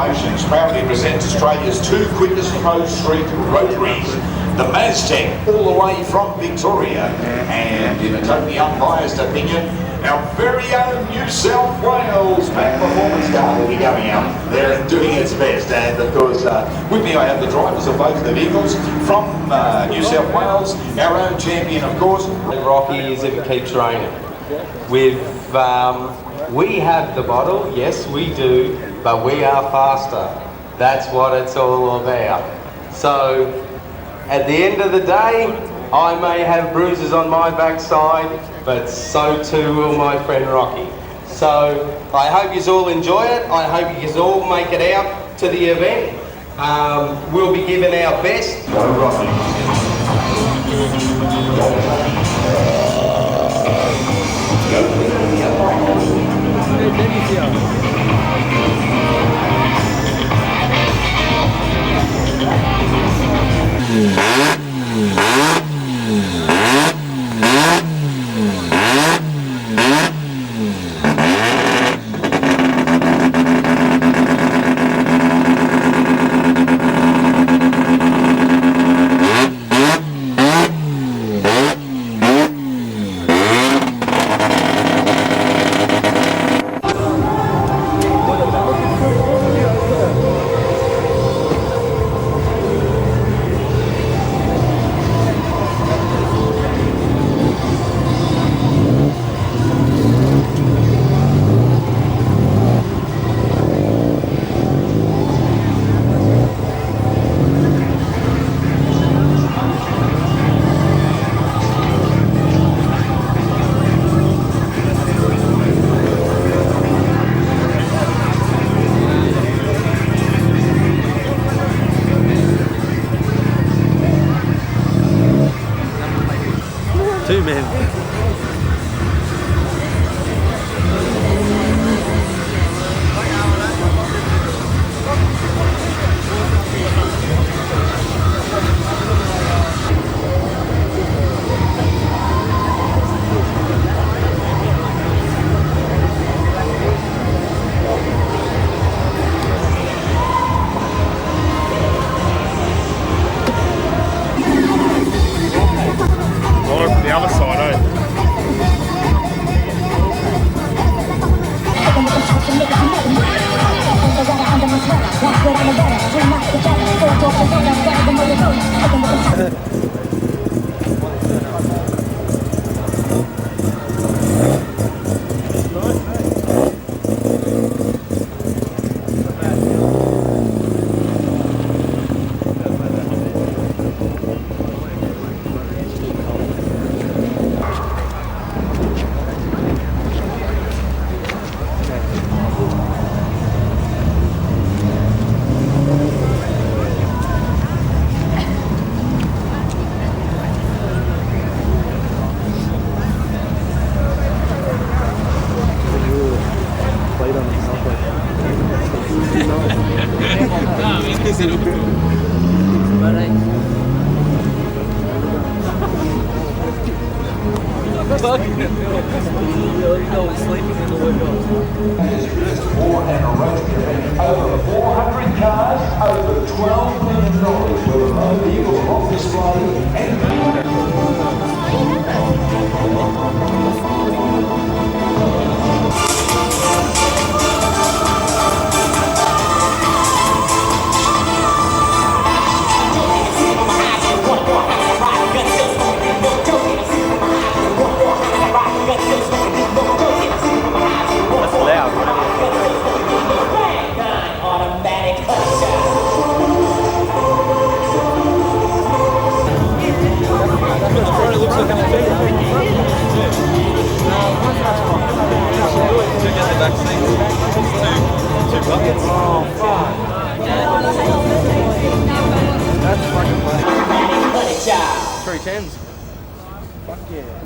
Promotions proudly presents Australia's two quickest closed street rotaries, the Maztec, all the way from Victoria, and in a totally unbiased opinion, our very own New South Wales Mac Performance car will be going out there and doing its best. And of course, with me I have the drivers of both the vehicles from New South Wales, our own champion, of course. Rocky is if it keeps raining. We have the bottle, yes we do, but we are faster. That's what it's all about. So, at the end of the day, I may have bruises on my backside, but so too will my friend Rocky. So, I hope you all enjoy it. I hope you all make it out to the event. We'll be giving our best. Go Rocky. Two men. The other side, eh? Over 400 cars, over $12 million worth of motor vehicles are on display and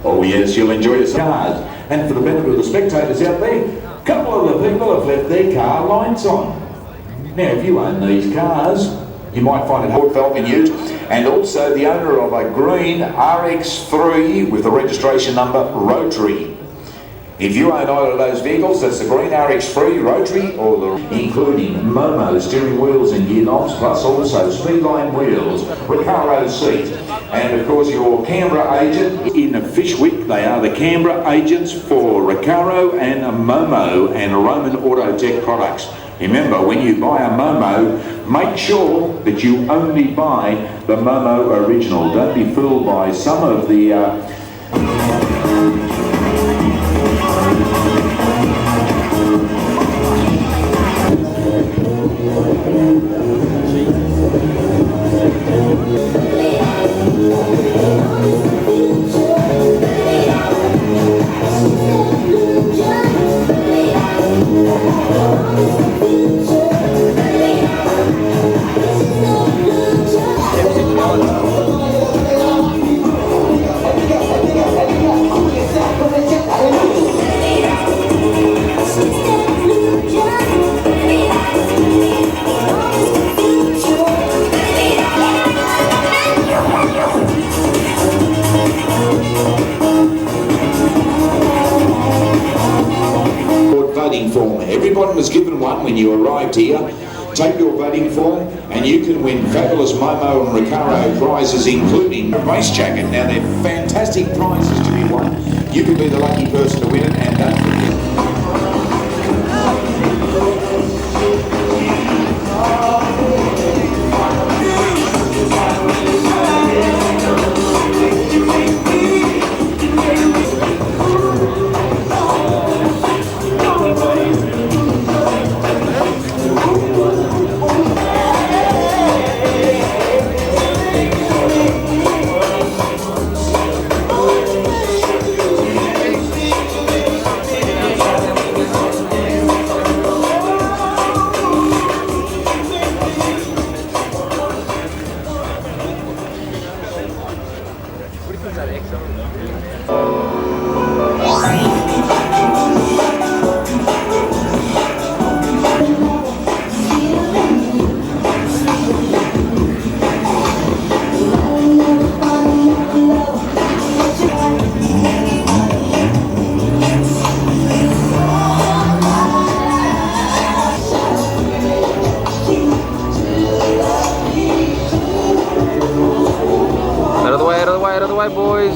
oh yes, you'll enjoy your cars. And for the benefit of the spectators out there, a couple of the people have left their car lights on. Now, if you own these cars, you might find it heartfelt in use. And also the owner of a green RX3 with the registration number Rotary. If you own either of those vehicles, that's the green RX3 Rotary or the including Momo steering wheels and gear knobs, plus also Speedline wheels, Recaro seat, and of course your Canberra agent in Fishwick. They are the Canberra agents for Recaro and Momo and Roman Autotech products. Remember, when you buy a Momo, make sure that you only buy the Momo original. Don't be fooled by some of the voting form. Everyone was given one when you arrived here. Take your voting form and you can win fabulous Momo and Recaro prizes, including a race jacket. Now they're fantastic prizes to be won. You could be the lucky person to win it, and don't forget. Out of the way, boys.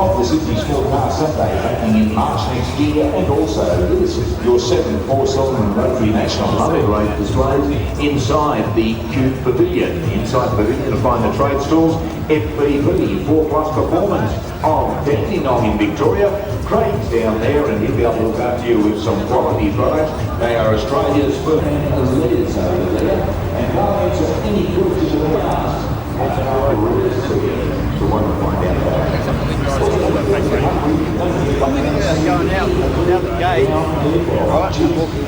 Of the Sydney Sport Car Sunday happening in March next year, and also this your 7 4-cylinder Rotary National Limited Rate displays inside the Cube Pavilion. Inside the pavilion to find the trade stores, FBP 4+ Performance of Dandenong in Victoria. Craig's down there and he'll be able to look after you with some quality products. They are Australia's first and leaders over there, and they'll answer any questions you may ask. To want to find out about it. Going out the gate, right, and walking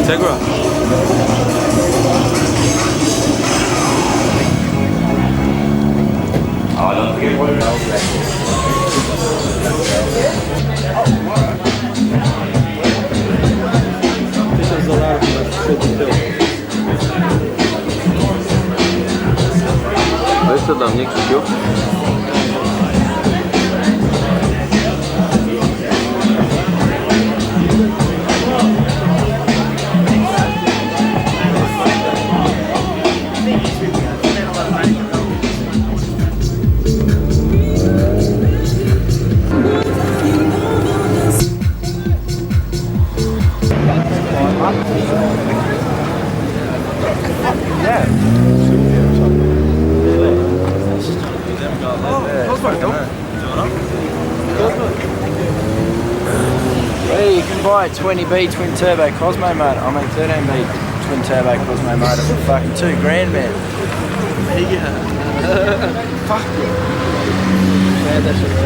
Integra. Oh, don't forget what it This is a lot of shit to fill. Jeszcze dla mnie, Krzysiu. Hey, you can buy a 20B twin turbo Cosmo motor. I mean 13B twin turbo Cosmo motor for fucking $2,000, man. Fuck yeah. Man, that shit's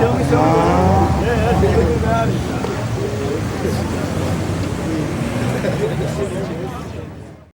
Tell me something.